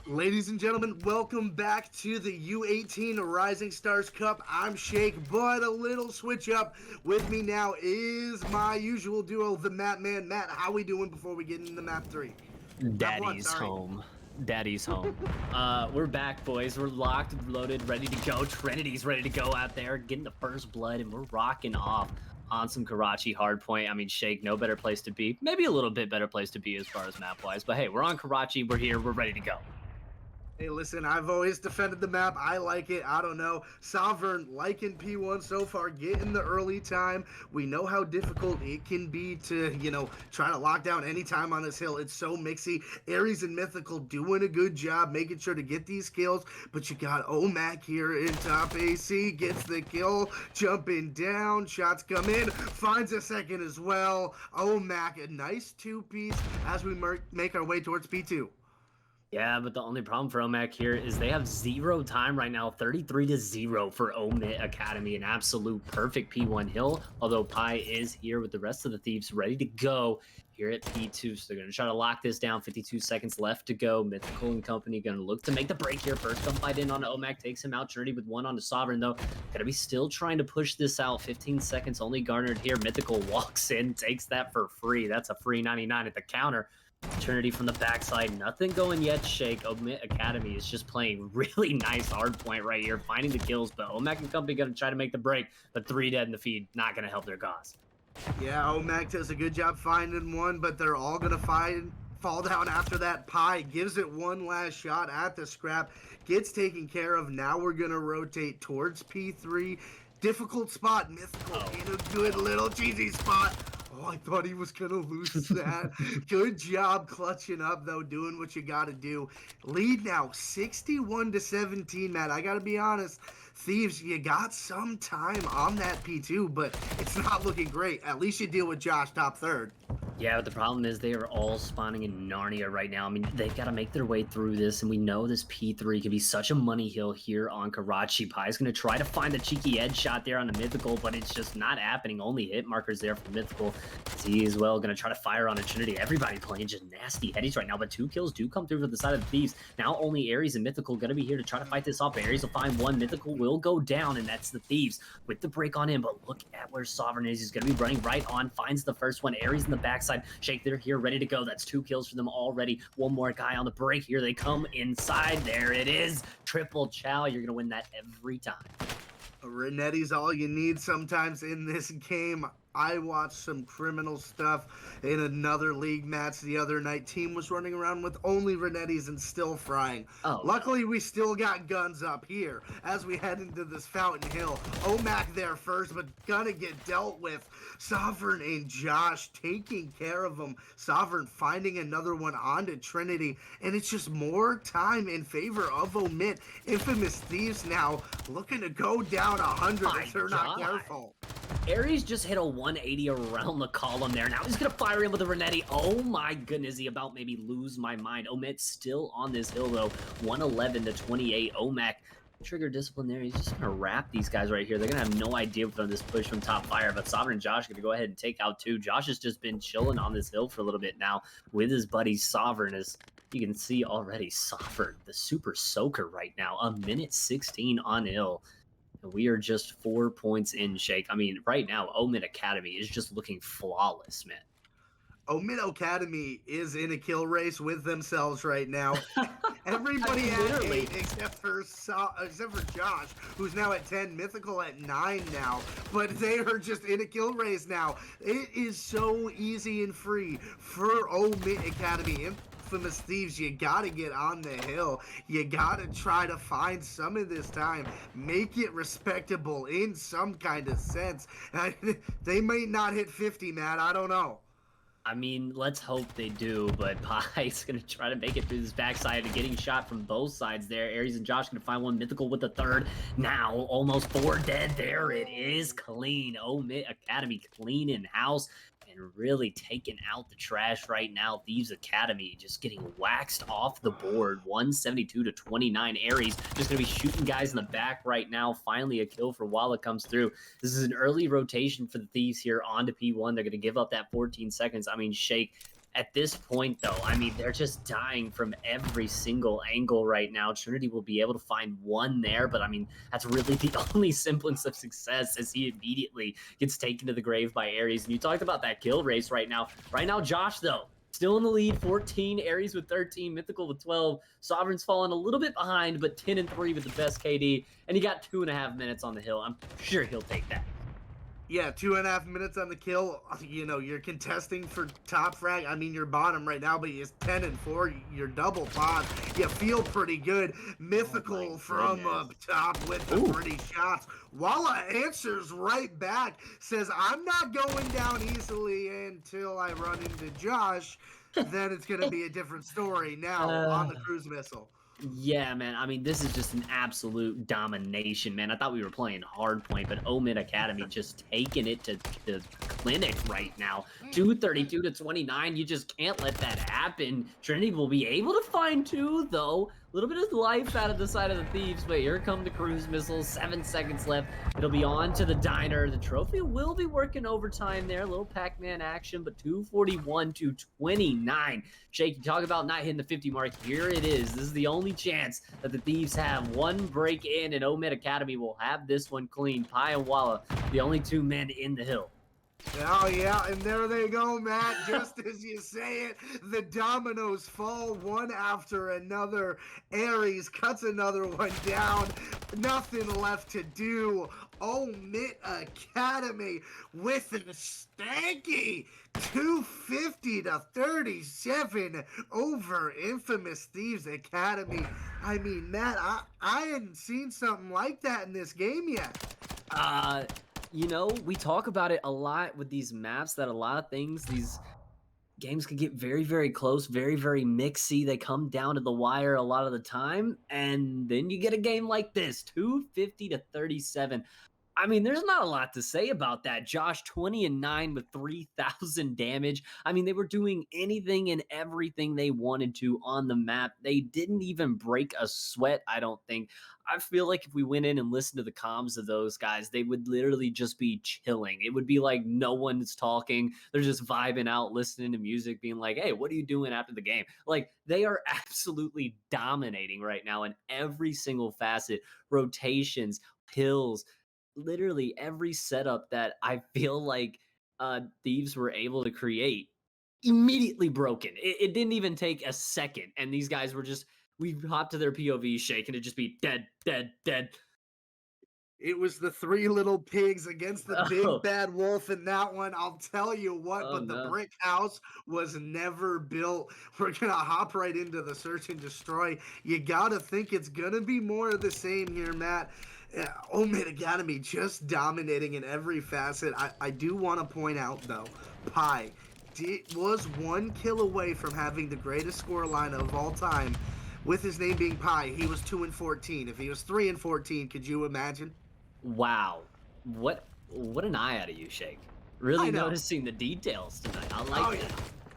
Ladies and gentlemen, welcome back to the U18 Rising Stars Cup. I'm Shake, but a little switch up. With me now is my usual duo, the MattMan. Matt, how we doing before we get into map 3? Map 1, Daddy's sorry. home. Daddy's home. We're back, boys. We're locked, loaded, ready to go. Trinity's ready to go out there, getting the first blood, and we're rocking off on some Karachi hardpoint. I mean, Shake, no better place to be. Maybe a little bit better place to be as far as map-wise, but hey, we're on Karachi. We're here. We're ready to go. Hey, listen, I've always defended the map. I like it. I don't know. Sovereign liking P1 so far, getting the early time. We know how difficult it can be to, try to lock down any time on this hill. It's so mixy. Ares and Mythical doing a good job making sure to get these kills, but you got OMac here in top AC, gets the kill, jumping down, shots come in, finds a second as well. OMac, a nice two-piece as we make our way towards P2. Yeah, but the only problem for OMAC here is they have 0 time right now, 33-0 for OMiT Academy, an absolute perfect P1 hill, although Pi is here with the rest of the Thieves ready to go here at P2, so they're going to try to lock this down. 52 seconds left to go. Mythical and company going to look to make the break here. First gunfight in on OMAC, takes him out. Trinity with one on the Sovereign, though. Going to be still trying to push this out. 15 seconds only garnered here. Mythical walks in, takes that for free. That's a free 99 at the counter. Trinity from the backside, nothing going yet. Shake. OMiT Academy is just playing really nice hard point right here, finding the kills, but OMAC and company going to try to make the break, but 3 dead in the feed, not going to help their cause. Yeah, OMac does a good job finding one, but they're all going to fall down after that. Pi gives it one last shot at the scrap, gets taken care of. Now we're going to rotate towards P3. Difficult spot, Mythical in a good little cheesy spot. Oh, I thought he was going to lose that. Good job clutching up, though, doing what you got to do. Lead now, 61-17, Matt. I got to be honest. Thieves, you got some time on that P2, but it's not looking great. At least you deal with Josh top third. Yeah, but the problem is they are all spawning in Narnia right now. I mean, they've got to make their way through this, and we know this P3 can be such a money hill here on Karachi. Pi is going to try to find the cheeky edge shot there on the Mythical, but it's just not happening. Only hit markers there for Mythical. He as well going to try to fire on a Trinity. Everybody playing just nasty headies right now, but 2 kills do come through for the side of the Thieves. Now only Ares and Mythical going to be here to try to fight this off. Ares will find one. Mythical will go down, and that's the Thieves with the break on him, but look at where Sovereign is. He's going to be running right on, finds the first one. Ares in the backside. Shake, they're here, ready to go. That's 2 kills for them already. One more guy on the break. Here they come inside. There it is. Triple chow. You're going to win that every time. Renetti's all you need sometimes in this game. I watched some criminal stuff in another league match the other night. Team was running around with only Renettis and still frying. Oh, luckily, we still got guns up here as we head into this Fountain Hill. OMac there first, but gonna get dealt with. Sovereign and Josh taking care of them. Sovereign finding another one onto Trinity, and it's just more time in favor of OMiT. Infamous Thieves now looking to go down 100 if they're not careful. Ares just hit a 180 around the column there. Now he's going to fire in with a Renetti. Oh my goodness, he about maybe lose my mind. OMiT still on this hill though. 111-28. OMac trigger discipline there. He's just going to wrap these guys right here. They're going to have no idea from this push from top fire, but Sovereign and Josh are going to go ahead and take out 2. Josh has just been chilling on this hill for a little bit now with his buddy Sovereign. As you can see already, Sovereign, the super soaker right now, 1:16 on hill. We are just 4 points in, Shake. I mean, right now, OMiT Academy is just looking flawless, man. OMiT Academy is in a kill race with themselves right now. Everybody at 8 except for Josh, who's now at 10, Mythical at 9 now. But they are just in a kill race now. It is so easy and free for OMiT Academy. Infamous Thieves, you gotta get on the hill. You gotta try to find some of this time. Make it respectable in some kind of sense. They might not hit 50, Matt. I don't know. I mean, let's hope they do, but Pie's going to try to make it through this backside and getting shot from both sides there. Ares and Josh going to find one. Mythical with the third. Now, almost 4 dead. There it is. Clean. OMiT Academy clean in house and really taking out the trash right now. Thieves Academy just getting waxed off the board. 172-29. Ares just going to be shooting guys in the back right now. Finally, a kill for Walla comes through. This is an early rotation for the Thieves here onto P1. They're going to give up that 14 seconds. I mean, Shake, At this point, though, I mean, they're just dying from every single angle right now. Trinity will be able to find one there, but I mean, that's really the only semblance of success as he immediately gets taken to the grave by Aries. And you talked about that kill race right now. Right now, Josh, though, still in the lead, 14, Aries with 13, Mythical with 12. Sovereign's falling a little bit behind, but 10 and 3 with the best KD. And he got 2.5 minutes on the hill. I'm sure he'll take that. Yeah, 2.5 minutes on the kill. You know, you're contesting for top frag. I mean, you're bottom right now, but you're 10 and 4. You're double pod. You feel pretty good. Mythical from up top with the pretty shots. Walla answers right back, says, I'm not going down easily until I run into Josh. Then it's going to be a different story now on the cruise missile. Yeah, man. I mean, this is just an absolute domination, man. I thought we were playing hardpoint, but OMiT Academy just taking it to the clinic right now. 232 to 29. You just can't let that happen. Trinity will be able to find 2, though. A little bit of life out of the side of the Thieves, but here come the cruise missiles. 7 seconds left. It'll be on to the diner. The trophy will be working overtime there. A little Pac-Man action, but 241 to 29. Shake, you talk about not hitting the 50 mark. Here it is. This is the only chance that the Thieves have. One break in, and OMiT Academy will have this one clean. Pi and Walla, the only 2 men in the hill. Oh, yeah, and there they go, Matt. Just as you say it, the dominoes fall one after another. Aries cuts another one down. Nothing left to do. OMiT Academy with a stanky 250 to 37 over Infamous Thieves Academy. I mean, Matt, I hadn't seen something like that in this game yet. You know, we talk about it a lot with these maps, that a lot of things, these games can get very, very close, very, very mixy. They come down to the wire a lot of the time, and then you get a game like this, 250 to 37. I mean, there's not a lot to say about that. Josh, 20 and 9 with 3,000 damage. I mean, they were doing anything and everything they wanted to on the map. They didn't even break a sweat, I don't think. I feel like if we went in and listened to the comms of those guys, they would literally just be chilling. It would be like no one's talking. They're just vibing out, listening to music, being like, hey, what are you doing after the game? Like, they are absolutely dominating right now in every single facet. Rotations, hills, literally every setup that I feel like Thieves were able to create immediately broken. It didn't even take a second, and these guys were just, we hopped to their POV Shake, and it'd just be dead, dead, dead. It was the 3 little pigs against the big bad wolf in that one. I'll tell you what, but the brick house was never built. We're going to hop right into the search and destroy. You got to think it's going to be more of the same here, Matt. OMiT Academy just dominating in every facet. I do want to point out, though, Pi was 1 kill away from having the greatest score line of all time. With his name being Pi, he was 2 and 14. If he was 3 and 14, could you imagine? Wow. What an eye out of you, Shake. Really noticing the details tonight. I like that.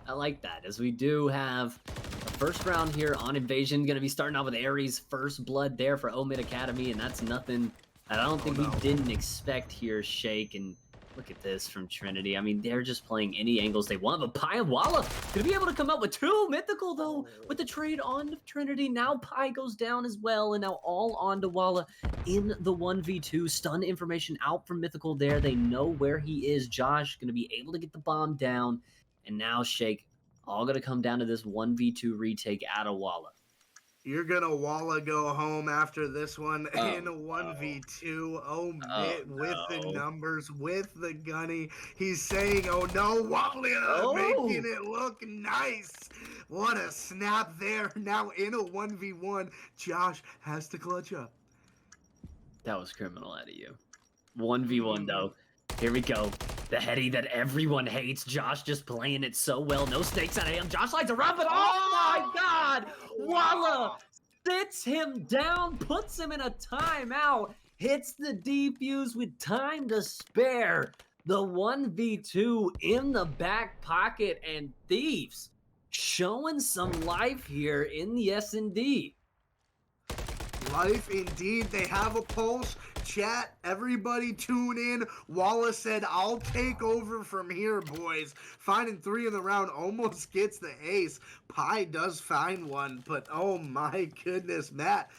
I like that. As we do have the first round here on Invasion, going to be starting off with Aries' first blood there for OMiT Academy, and that's nothing that I don't think we didn't expect here, Shake. And look at this from Trinity. I mean, they're just playing any angles they want, but Pi and Walla gonna be able to come up with 2 Mythical, though, with the trade on to Trinity. Now Pi goes down as well, and now all on to Walla in the 1v2. Stun information out from Mythical there. They know where he is. Josh gonna be able to get the bomb down, and now Shake, all gonna come down to this 1v2 retake out of Walla. You're gonna Walla go home after this one in a 1v2. OMiT with the numbers, with the gunny. He's saying, oh no, Walla making it look nice. What a snap there. Now in a 1v1, Josh has to clutch up. That was criminal out of you. 1v1 though. Here we go. The heady that everyone hates. Josh just playing it so well. No stakes out of him. Josh likes to run, but oh my god! Walla sits him down, puts him in a timeout, hits the defuse with time to spare. The 1v2 in the back pocket, and Thieves showing some life here in the S&D. Life indeed. They have a pulse. chat, everybody tune in. Wallace said, I'll take over from here, boys. Finding 3 in the round, almost gets the ace. Pi does find one, but oh my goodness, Matt,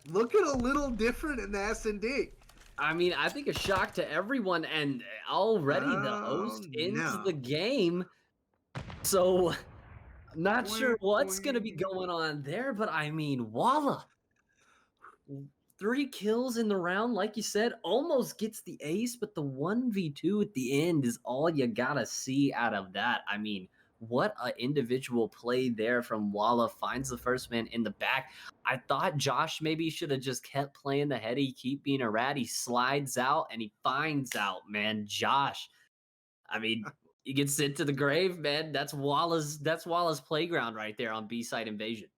looking a little different in the S&D. I mean, I think a shock to everyone, and already the host into No. the game. So, I'm not sure what's going to be Boing. going on there, but I mean, Walla. 3 kills in the round, like you said, almost gets the ace, but the 1v2 at the end is all you gotta see out of that. I mean, what an individual play there from Walla. Finds the first man in the back. I thought Josh maybe should have just kept playing the heady, keep being a rat. He slides out and he finds out, man. Josh, I mean, he gets sent to the grave, man. That's Walla's playground right there on B-side invasion.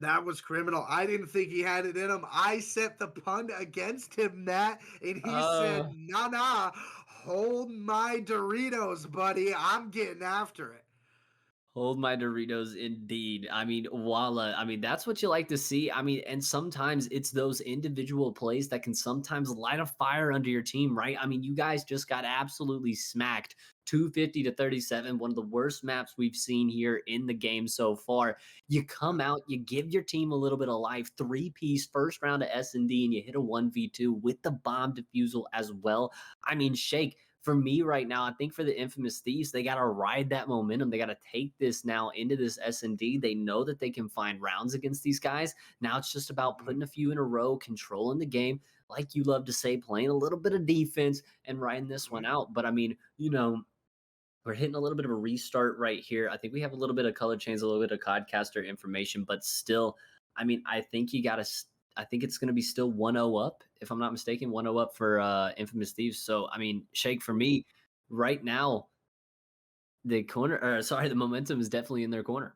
That was criminal. I didn't think he had it in him. I set the punt against him, Matt, and he said, nah, hold my Doritos, buddy. I'm getting after it. Hold my Doritos, indeed. I mean, Walla. I mean, that's what you like to see. I mean, and sometimes it's those individual plays that can sometimes light a fire under your team, right? I mean, you guys just got absolutely smacked 250 to 37, one of the worst maps we've seen here in the game so far. You come out, you give your team a little bit of life, 3-piece first round of S&D, and you hit a 1v2 with the bomb defusal as well. I mean, Shake, for me right now, I think for the infamous Thieves, they got to ride that momentum. They got to take this now into this S&D. They know that they can find rounds against these guys. Now it's just about putting a few in a row, controlling the game, like you love to say, playing a little bit of defense and riding this one out. But I mean, you know, we're hitting a little bit of a restart right here. I think we have a little bit of color change, a little bit of Codcaster information, but still, I mean, I think you got to I think it's going to be still 1-0 up, if I'm not mistaken, 1-0 up for Infamous Thieves. So, I mean, Shake, for me, right now, the momentum is definitely in their corner.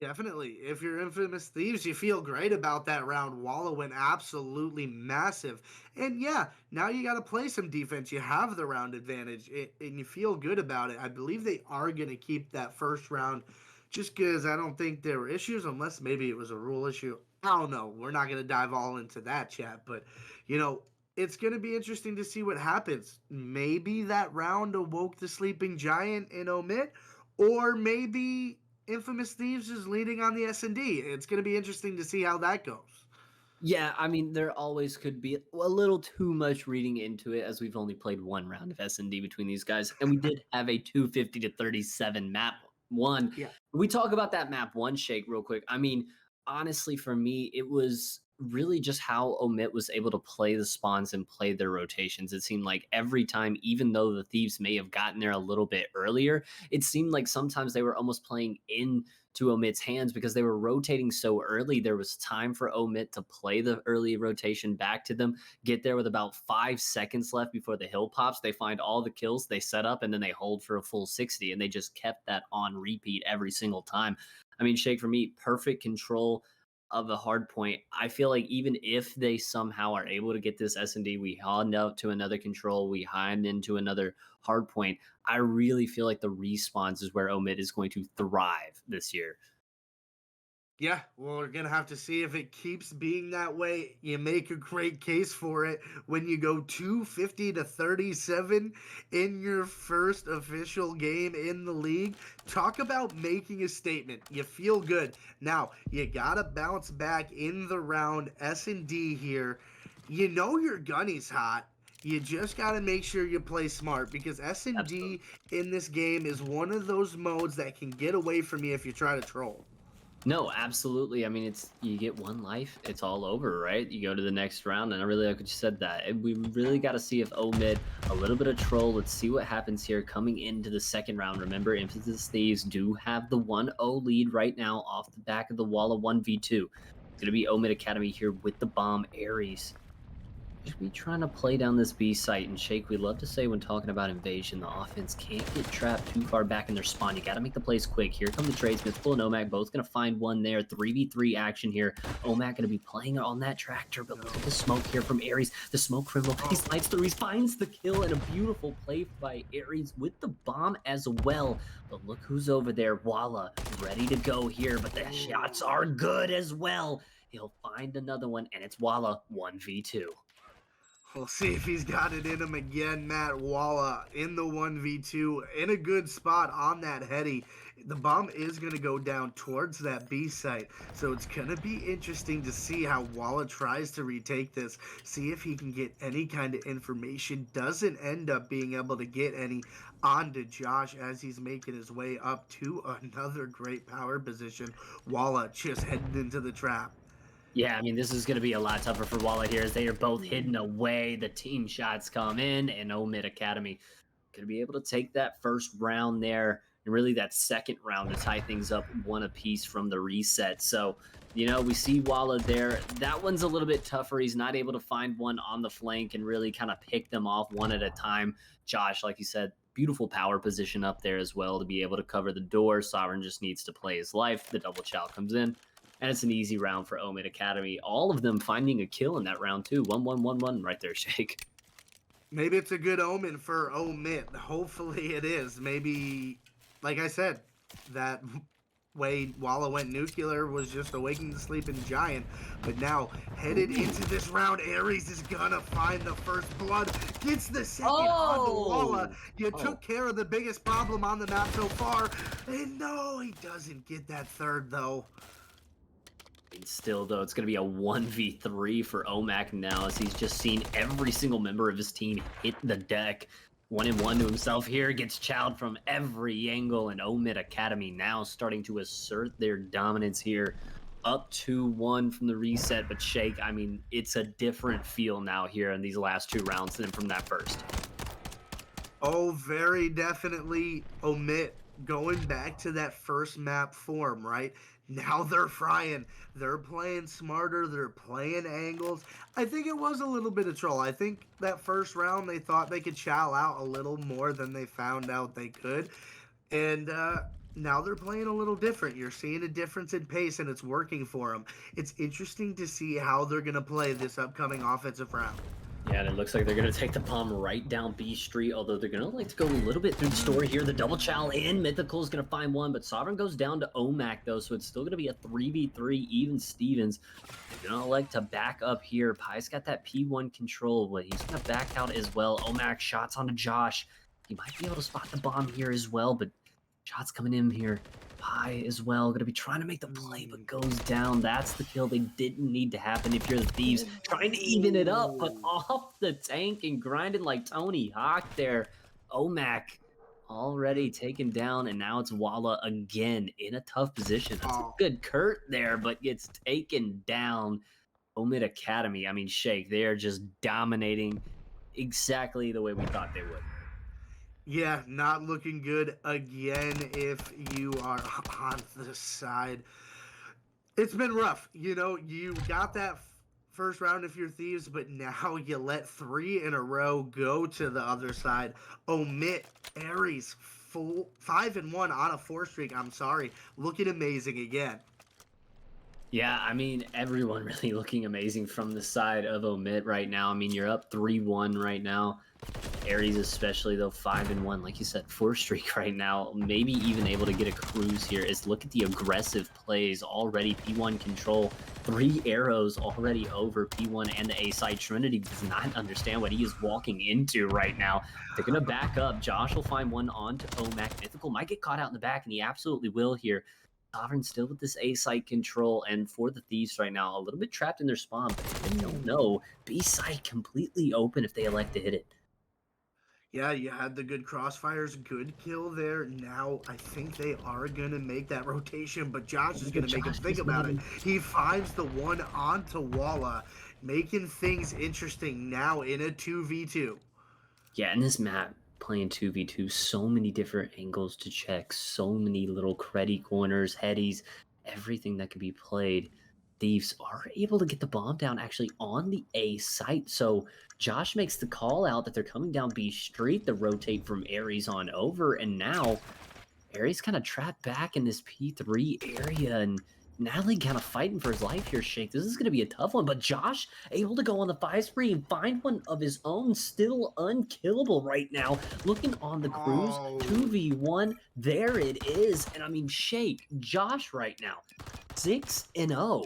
Definitely. If you're Infamous Thieves, you feel great about that round. Walla went absolutely massive. And yeah, now you got to play some defense. You have the round advantage, and you feel good about it. I believe they are going to keep that first round just because I don't think there were issues, unless maybe it was a rule issue. I don't know. We're not going to dive all into that, chat. But, you know, it's going to be interesting to see what happens. Maybe that round awoke the sleeping giant in OMiT, or maybe Infamous Thieves is leading on the S&D. It's going to be interesting to see how that goes. Yeah, I mean, there always could be a little too much reading into it, as we've only played one round of S&D between these guys, and we did have a 250 to 37 map one. Yeah. We talk about that map one, Shake, real quick. I mean, honestly, for me, it was really just how OMiT was able to play the spawns and play their rotations. It seemed like every time, even though the Thieves may have gotten there a little bit earlier, it seemed like sometimes they were almost playing into OMiT's hands because they were rotating so early. There was time for OMiT to play the early rotation back to them, get there with about 5 seconds left before the hill pops. They find all the kills, they set up, and then they hold for a full 60, and they just kept that on repeat every single time. I mean, Shake, for me, perfect control of a hard point. I feel like even if they somehow are able to get this S&D, we hand out to another control, we hand into another hard point, I really feel like the respawns is where OMiT is going to thrive this year. Yeah, well, we're going to have to see if it keeps being that way. You make a great case for it when you go 250 to 37 in your first official game in the league. Talk about making a statement. You feel good. Now, you got to bounce back in the round. S&D here. You know your gunny's hot. You just got to make sure you play smart, because S&D in this game is one of those modes that can get away from you if you try to troll. No, absolutely. I mean, it's you get one life, it's all over, right? You go to the next round, and I really like what you said that. And we really got to see if OMiT, a little bit of troll. Let's see what happens here coming into the second round. Remember, Infamous Thieves do have the 1-0 lead right now off the back of the Walla 1v2. It's going to be OMiT Academy here with the bomb. Aries, we trying to play down this B site, and Shake, we love to say when talking about invasion, the offense can't get trapped too far back in their spawn. You got to make the plays quick. Here come the tradesmiths, Full and OMac, both going to find one there. 3v3 action here. OMac going to be playing on that tractor, but look at the smoke here from Aries. The smoke criminal, he slides through, he finds the kill, and a beautiful play by Aries with the bomb as well. But look who's over there, Walla, ready to go here, but the shots are good as well. He'll find another one, and it's Walla 1v2. We'll see if he's got it in him again. Matt Walla in the 1v2 in a good spot on that heady. The bomb is going to go down towards that B site, so it's going to be interesting to see how Walla tries to retake this, see if he can get any kind of information. Doesn't end up being able to get any onto Josh as he's making his way up to another great power position. Walla just heading into the trap. Yeah, I mean, this is going to be a lot tougher for Walla here as they are both hidden away. The team shots come in, and OMiT Academy going to be able to take that first round there, and really that second round to tie things up one apiece from the reset. So, you know, we see Walla there. That one's a little bit tougher. He's not able to find one on the flank and really kind of pick them off one at a time. Josh, like you said, beautiful power position up there as well to be able to cover the door. Sovereign just needs to play his life. The double chow comes in. And it's an easy round for OMiT Academy. All of them finding a kill in that round, too. 1-1-1-1 right there, Shake. Maybe it's a good omen for OMiT. Hopefully it is. Maybe, like I said, that way Walla went nuclear was just awakening the sleeping giant. But now, headed into this round, Aries is gonna find the first blood. Gets the second onto Walla. You took care of the biggest problem on the map so far. And no, he doesn't get that third, though. Still, though, it's going to be a 1v3 for OMAC now as he's just seen every single member of his team hit the deck. 1-1 to himself here, gets chowed from every angle, and OMiT Academy now starting to assert their dominance here. Up 2-1 from the reset, but Shake, I mean, it's a different feel now here in these last two rounds than from that first. Oh, very definitely OMiT going back to that first map form, right? Now they're frying. They're playing smarter. They're playing angles. I think it was a little bit of troll. I think that first round they thought they could chow out a little more than they found out they could. And now they're playing a little different. You're seeing a difference in pace, and it's working for them. It's interesting to see how they're going to play this upcoming offensive round. Yeah, and it looks like they're going to take the bomb right down B Street, although they're going to like to go a little bit through the story here. The double chow in. Mythical is going to find one, but Sovereign goes down to OMAC, though, so it's still going to be a 3v3, even Stevens. They're going to like to back up here. Pie's got that P1 control, but he's going to back out as well. OMAC shots onto Josh. He might be able to spot the bomb here as well, but shots coming in here. Pie as well, gonna be trying to make the play, but goes down. That's the kill they didn't need to happen if you're the Thieves. Trying to even it up, but off the tank and grinding like Tony Hawk there. OMAC already taken down, and now it's Walla again in a tough position. That's a good Kurt there, but gets taken down. OMiT Academy, I mean, Shake, they are just dominating exactly the way we thought they would. Yeah, not looking good again if you are on the side. It's been rough. You know, you got that first round if you're Thieves, but now you let 3 in a row go to the other side. OMiT, Aries, 5-1 on a 4 streak. I'm sorry. Looking amazing again. Yeah, I mean, everyone really looking amazing from the side of OMiT right now. I mean, you're up 3-1 right now. Aries especially, though, 5-1. Like you said, 4 streak right now. Maybe even able to get a cruise here. Is look at the aggressive plays already. P1 control. 3 arrows already over P1 and the A side. Trinity does not understand what he is walking into right now. They're going to back up. Josh will find one onto OMAC. Mythical might get caught out in the back, and he absolutely will here. Sovereign still with this A site control, and for the Thieves right now, a little bit trapped in their spawn, but they don't know. B site completely open if they elect to hit it. Yeah, you had the good crossfires, good kill there. Now I think they are going to make that rotation, but Josh is going to make him think about it. He finds the one onto Walla, making things interesting now in a 2v2. Yeah, in this map, playing 2v2, so many different angles to check, so many little creddy corners, headies, everything that could be played. Thieves are able to get the bomb down actually on the A site. So Josh makes the call out that they're coming down B Street, the rotate from Aries on over, and now Aries kind of trapped back in this P3 area, and Natalie kind of fighting for his life here, Shake. This is going to be a tough one, but Josh able to go on the 5 spree and find one of his own, still unkillable right now. Looking on the cruise, 2v1, there it is. And I mean, Shake, Josh right now, 6-0.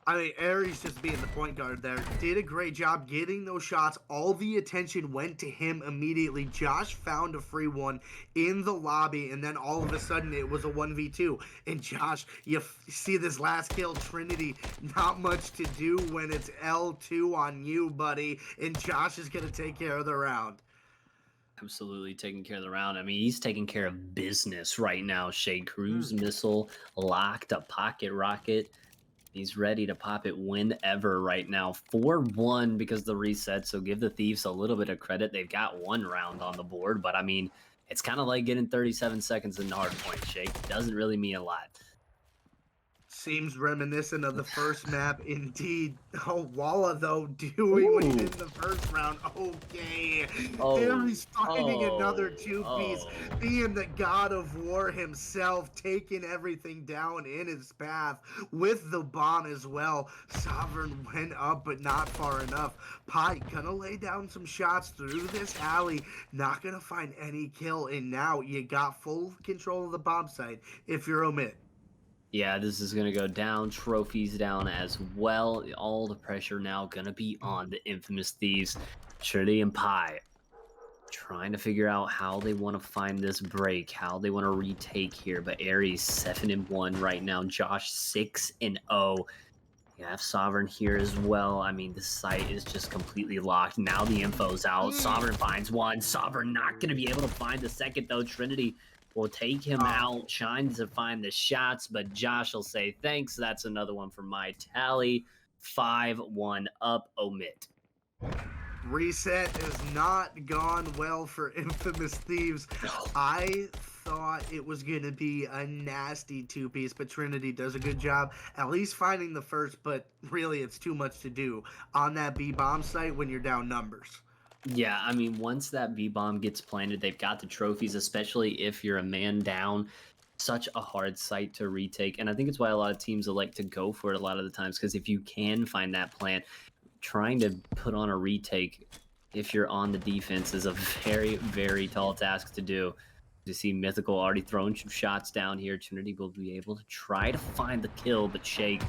I mean, Aries just being the point guard there did a great job getting those shots. All the attention went to him immediately. Josh found a free one in the lobby, and then all of a sudden it was a 1v2. And Josh, you see this last kill, Trinity, not much to do when it's L2 on you, buddy. And Josh is going to take care of the round. Absolutely taking care of the round. I mean, he's taking care of business right now. Shake cruise missile locked, a pocket rocket. He's ready to pop it whenever right now. 4-1 because of the reset, so give the Thieves a little bit of credit. They've got one round on the board, but I mean, it's kind of like getting 37 seconds in the hard point, Shake. Doesn't really mean a lot. Seems reminiscent of the first map, indeed. Oh, Walla, though, doing what he did in the first round. Okay. Aries finding another two-piece, being the god of war himself, taking everything down in his path with the bomb as well. Sovereign went up, but not far enough. Pi gonna lay down some shots through this alley, not gonna find any kill, and now you got full control of the bomb site if you're OMiT. Yeah, this is going to go down. Trophies down as well. All the pressure now going to be on the infamous Thieves. Trinity and Pi trying to figure out how they want to find this break, how they want to retake here. But Aries 7-1 right now. Josh 6-0. You have Sovereign here as well. I mean, the site is just completely locked. Now the info's out. Sovereign finds one. Sovereign not going to be able to find the second, though. Trinity will take him out, trying to find the shots, but Josh will say, thanks. That's another one for my tally. 5-1 up, OMiT. Reset has not gone well for infamous Thieves. I thought it was going to be a nasty two-piece, but Trinity does a good job at least finding the first, but really it's too much to do on that B-bomb site when you're down numbers. Yeah, I mean, once that B-bomb gets planted, they've got the trophies, especially if you're a man down. Such a hard site to retake, and I think it's why a lot of teams will like to go for it a lot of the times, because if you can find that plant, trying to put on a retake if you're on the defense is a very, very tall task to do. You see Mythical already throwing some shots down here. Trinity will be able to try to find the kill, but Shake,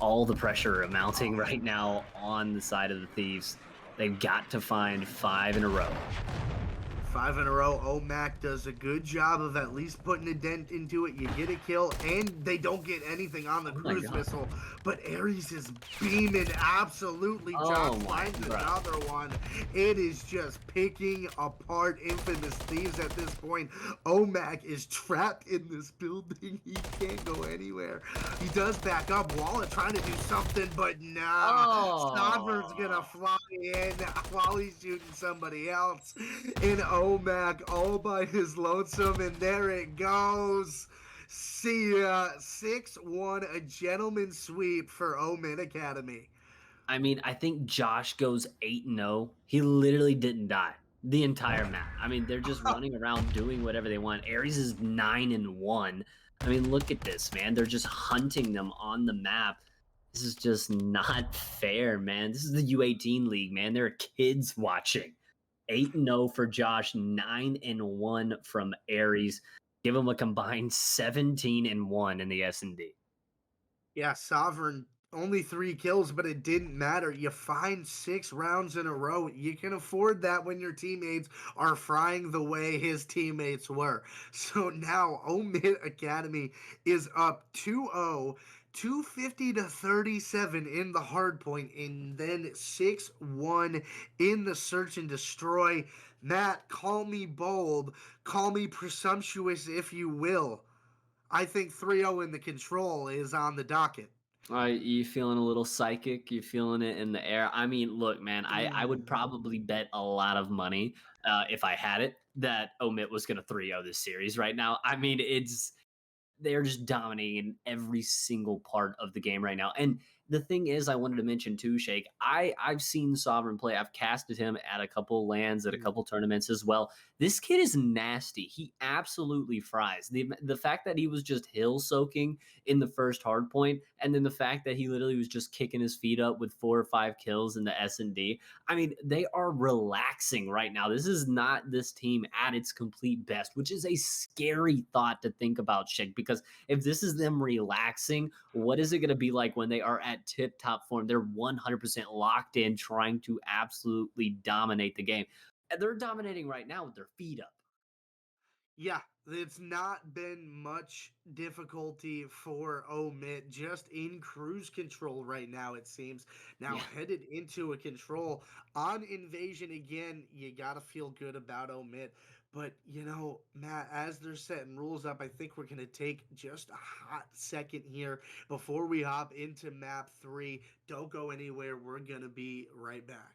all the pressure mounting right now on the side of the Thieves. They've got to find 5 in a row. 5 in a row. OMac does a good job of at least putting a dent into it. You get a kill, and they don't get anything on the cruise missile. But Aries is beaming absolutely. Josh finds another one. It is just picking apart infamous Thieves at this point. OMac is trapped in this building. He can't go anywhere. He does back up. Wallet trying to do something, but nah. Sovereign's gonna fly in while he's shooting somebody else. And OMac all by his lonesome, and there it goes. See ya. 6-1, a gentleman sweep for OMiT Academy. I mean, I think Josh goes 8-0. He literally didn't die the entire map. I mean, they're just running around doing whatever they want. Aries is 9-1. I mean, look at this, man. They're just hunting them on the map. This is just not fair, man. This is the U18 league, man. There are kids watching. 8-0 for Josh, 9-1 from Aries. Give him a combined 17-1 in the S&D. Yeah, Sovereign, only 3 kills, but it didn't matter. You find 6 rounds in a row. You can afford that when your teammates are frying the way his teammates were. So now OMiT Academy is up 2-0. 250 to 37 in the hard point, and then 6-1 in the search and destroy. Matt, call me bold, call me presumptuous if you will. I think 3-0 in the control is on the docket. You feeling a little psychic? You feeling it in the air? I mean, look, man, I would probably bet a lot of money if I had it that OMiT was going to 3-0 this series right now. I mean, they're just dominating in every single part of the game right now. And the thing is, I wanted to mention too, Shake, I've seen Sovereign play. I've casted him at a couple lands, at a couple tournaments as well. This kid is nasty. He absolutely fries. The fact that he was just hill soaking in the first hard point, and then the fact that he literally was just kicking his feet up with 4 or 5 kills in the S&D. I mean, they are relaxing right now. This is not this team at its complete best, which is a scary thought to think about, Shake, because if this is them relaxing, what is it going to be like when they are at at tip-top form. They're 100% locked in, trying to absolutely dominate the game. And they're dominating right now with their feet up. Yeah, it's not been much difficulty for OMiT, just in cruise control right now, it seems. Now Yeah. headed into a control on Invasion again, you got to feel good about OMiT. But, Matt, as they're setting rules up, I think we're going to take just a hot second here before we hop into map 3. Don't go anywhere. We're going to be right back.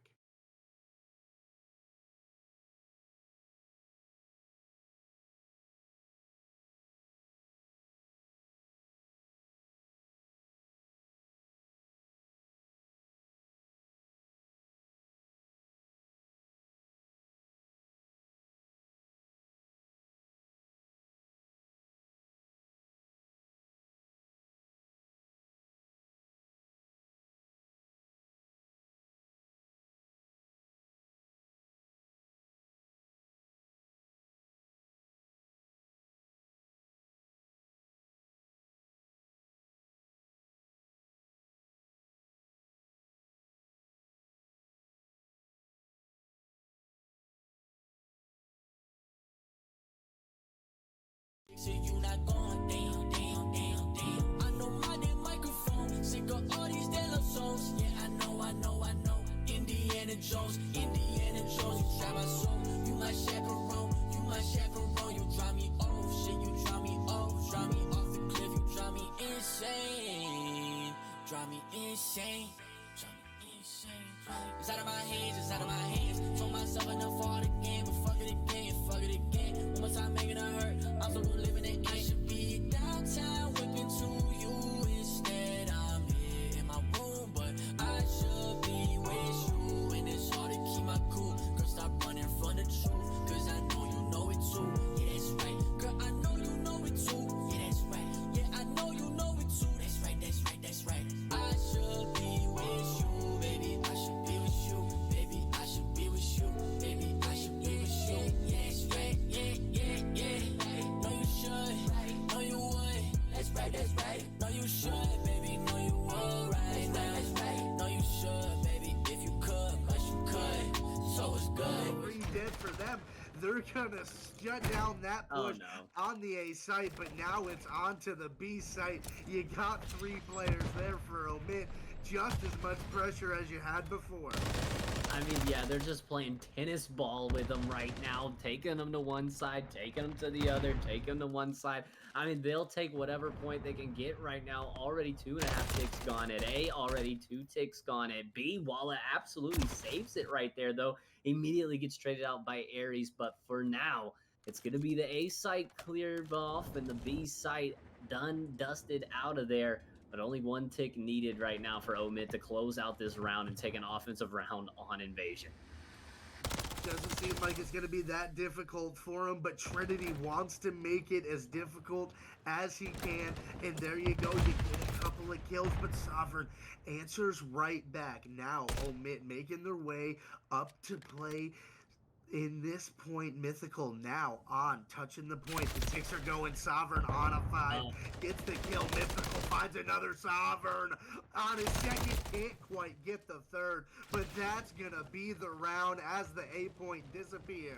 So you not going damn. I know my damn microphone. Sick of all these De La Souls. Yeah, I know. Indiana Jones. You try my soul. You my chaperone. You drive me off. Shit, you drive me off. Drive me off the cliff. You drive me insane. It's out of my hands. Told myself I never fought again, but fuck it again. One more time making it hurt. I'm so good living it. I should be downtown whipping to you instead. I'm here in my room, but I should be with you. And it's hard to keep my cool. Girl, stop running from the truth, cause I know you know it too. Yeah, that's right. Girl, I know you know it too. Yeah, that's right. Yeah, I know you know it too. That's right. I should be with you, baby. I should be with you, baby. I should be with you, baby. I should be with you. Yes, right. Yeah. No, you should. No, you would. That's right. No, you should, baby. No, you would. Right now. That's right. No, you should, baby. If you could, but you could. So it's good. 3 dead for them. They're gonna shut down that push on the A site, but now it's on to the B site. You got 3 players there for OMiT. Just as much pressure as you had before. I mean, yeah, they're just playing tennis ball with them right now, taking them to one side, taking them to the other, taking them to one side. I mean, they'll take whatever point they can get right now. Already 2.5 ticks gone at A, already 2 ticks gone at B. Walla absolutely saves it right there, though. Immediately gets traded out by Ares, but for now, it's going to be the A site cleared off and the B site dusted out of there. But only 1 tick needed right now for OMiT to close out this round and take an offensive round on Invasion. Doesn't seem like it's going to be that difficult for him, but Trinity wants to make it as difficult as he can. And there you go, you get a couple of kills, but Sovereign answers right back. Now OMiT making their way up to play in this point. Mythical now on, touching the point. The 6 are going. Sovereign on a 5. Gets the kill. Mythical finds another Sovereign on his second. Can't quite get the third, but that's gonna be the round as the A point disappears.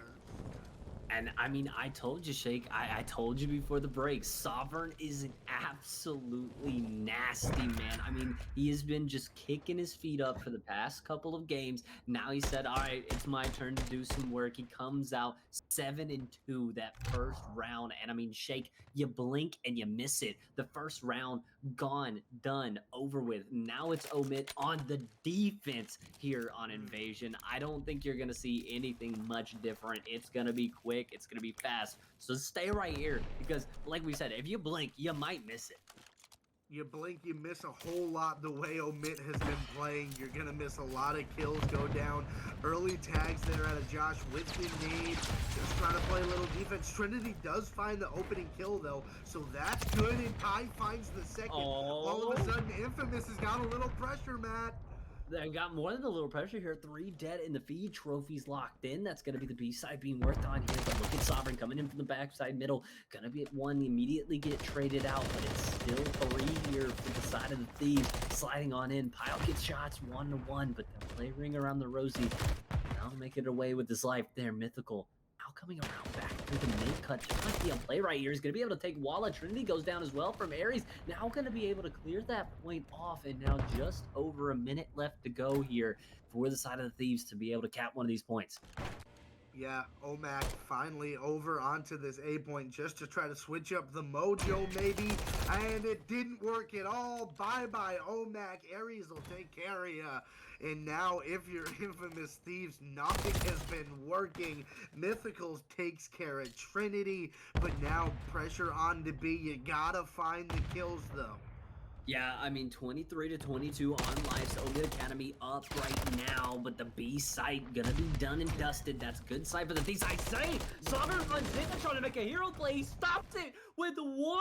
And I mean, I told you, Shake. I told you before the break. Sovereign is an absolutely nasty man. I mean, he has been just kicking his feet up for the past couple of games. Now he said, all right, it's my turn to do some work. He comes out 7-2 that first round. And I mean, Shake, you blink and you miss it. The first round gone, done, over with. Now it's OMiT on the defense here on Invasion. I don't think you're going to see anything much different. It's going to be quick. It's going to be fast. So stay right here because, like we said, if you blink, you might miss it. You blink, you miss a whole lot the way OMiT has been playing. You're going to miss a lot of kills go down. Early tags there out of Josh with the nade. Just trying to play a little defense. Trinity does find the opening kill, though, so that's good. And Pi finds the second. All of a sudden, Infamous has got a little pressure, Matt. They got more than a little pressure here. 3 dead in the feed. Trophies locked in. That's going to be the B side being worked on here. But look at Sovereign coming in from the backside middle. Going to be at 1. Immediately get traded out, but it's still 3 here for the side of the Thieves, sliding on in. Pile gets shots 1-1, but the play ring around the Rosie. Now make it away with his life there, Mythical. Now coming around back through the mid cut, just like the play right here. He's going to be able to take Walla. Trinity goes down as well from Aries. Now going to be able to clear that point off, and now just over a minute left to go here for the side of the Thieves to be able to cap one of these points. Yeah, OMac finally over onto this A point just to try to switch up the mojo maybe, and it didn't work at all. Bye-bye, OMac. Aries will take care of ya. And now, if you're infamous Thieves, nothing has been working. Mythicals takes care of Trinity, but now pressure on to B. You gotta find the kills, though. Yeah, I mean, 23-22 on Life's OMiT Academy up right now, but the B site gonna be done and dusted. That's good sight for the Thieves. I say, Sovereign runs in and trying to make a hero play. He stops it with 1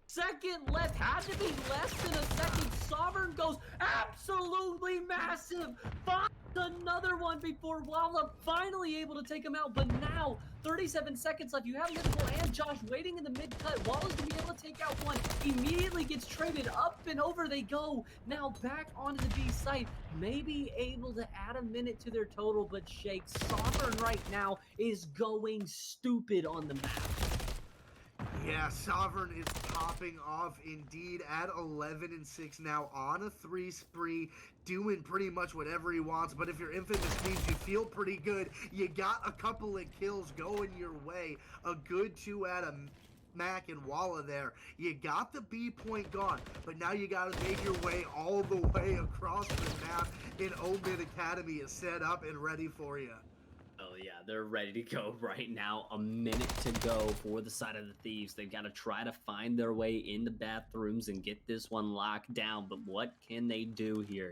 second left. Had to be less than a second. Sovereign goes absolutely massive. Finds another one before Walla finally able to take him out. But now, 37 seconds left. You have Mythical and Josh waiting in the mid cut. Walla's gonna be able to take out one. Immediately gets traded up and over they go. Now back onto the B site. Maybe able to add a minute to their total, but Shake Sovereign right now is going stupid on the map. Yeah, Sovereign is popping off indeed at 11-6 now on a 3 spree, doing pretty much whatever he wants. But if you're infamous Thieves, you feel pretty good. You got a couple of kills going your way. A good 2 out of Mac and Walla there. You got the B point gone, but now you got to make your way all the way across the map. And OMiT Academy is set up and ready for you. Oh yeah, they're ready to go right now. A minute to go for the side of the Thieves. They've got to try to find their way in the bathrooms and get this one locked down. But what can they do here?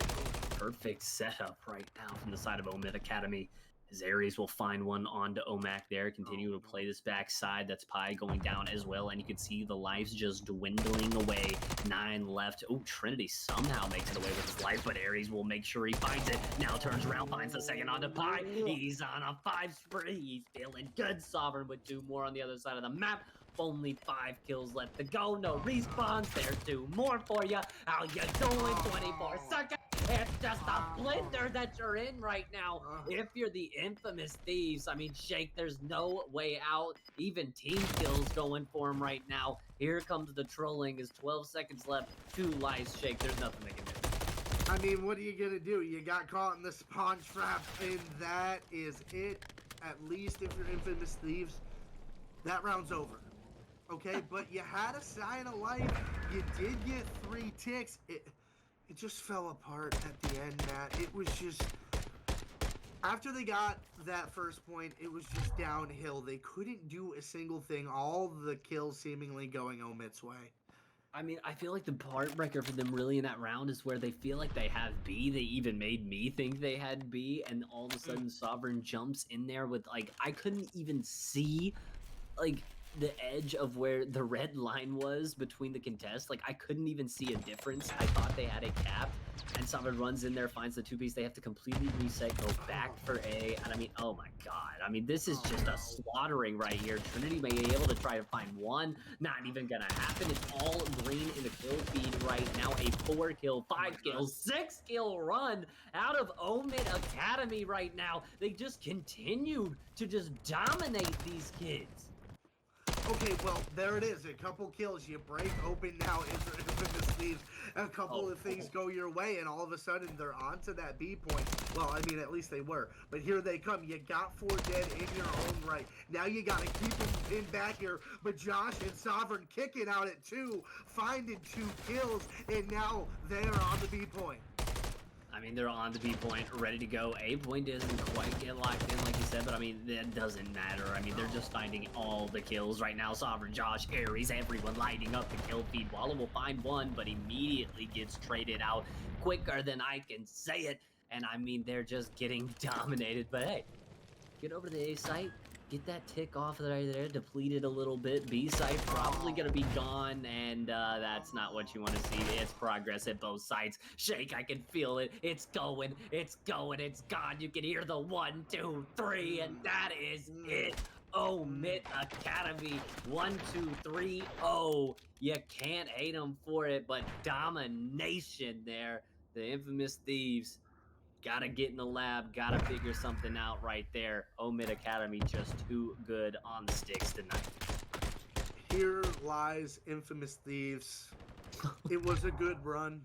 Perfect setup right now from the side of OMiT Academy. As Aries will find one onto OMac there, continue to play this backside. That's Pi going down as well, and you can see the lives just dwindling away. 9 left. Oh, Trinity somehow makes it away with his life, but Aries will make sure he finds it. Now turns around, finds the second onto Pi. He's on a 5 spree. He's feeling good. Sovereign with 2 more on the other side of the map. Only 5 kills left to go. No respawns. There's 2 more for you. How you doing? 24 seconds. It's just a blender that you're in right now. If you're the infamous Thieves, I mean, Shake, there's no way out. Even team kills going for him right now. Here comes the trolling. Is 12 seconds left. 2 lives, Shake. There's nothing they can do. I mean, what are you gonna do? You got caught in the spawn trap, and that is it. At least if you're infamous Thieves, that round's over. Okay, but you had a sign of life. You did get 3 ticks. It just fell apart at the end, Matt. It was just, after they got that first point, it was just downhill. They couldn't do a single thing. All the kills seemingly going OMiT's way. I mean, I feel like the heartbreaker for them really in that round is where they feel like they have B. They even made me think they had B, and all of a sudden Sovereign jumps in there with, like, I couldn't even see, like, the edge of where the red line was between the contests. Like, I couldn't even see a difference. I thought they had a cap, and Sovereign runs in there, finds the 2-piece. They have to completely reset, go back for A, and I mean, oh my god. I mean, this is just a slaughtering right here. Trinity may be able to try to find one. Not even gonna happen. It's all green in the kill feed right now. A 4 kill, 5 kill, 6 kill run out of OMiT Academy right now. They just continued to just dominate these kids. Okay, well, there it is. A couple kills. You break open now. Infamous Thieves. A couple of things go your way, and all of a sudden they're onto that B point. Well, I mean, at least they were. But here they come. You got 4 dead in your own right. Now you got to keep them pinned back here. But Josh and Sovereign kicking out at 2, finding 2 kills, and now they're on the B point. I mean, they're on the B point, ready to go. A point doesn't quite get locked in, like you said, but I mean, that doesn't matter. I mean, they're just finding all the kills right now. Sovereign, Josh, Aries, everyone lighting up the kill feed. Walla will find one, but immediately gets traded out quicker than I can say it. And I mean, they're just getting dominated. But hey, get over to the A site. Get that tick off right there, depleted a little bit. B site probably gonna be gone, and that's not what you want to see. It's progress at both sides. Shake, I can feel it. It's going, it's going, it's gone. You can hear the 1, 2, 3, and that is it. OMiT Academy. 1, 2, 3, 0. You can't hate them for it, but domination there. The infamous Thieves. Gotta get in the lab, gotta figure something out right there. OMiT Academy just too good on the sticks tonight. Here lies infamous Thieves. It was a good run.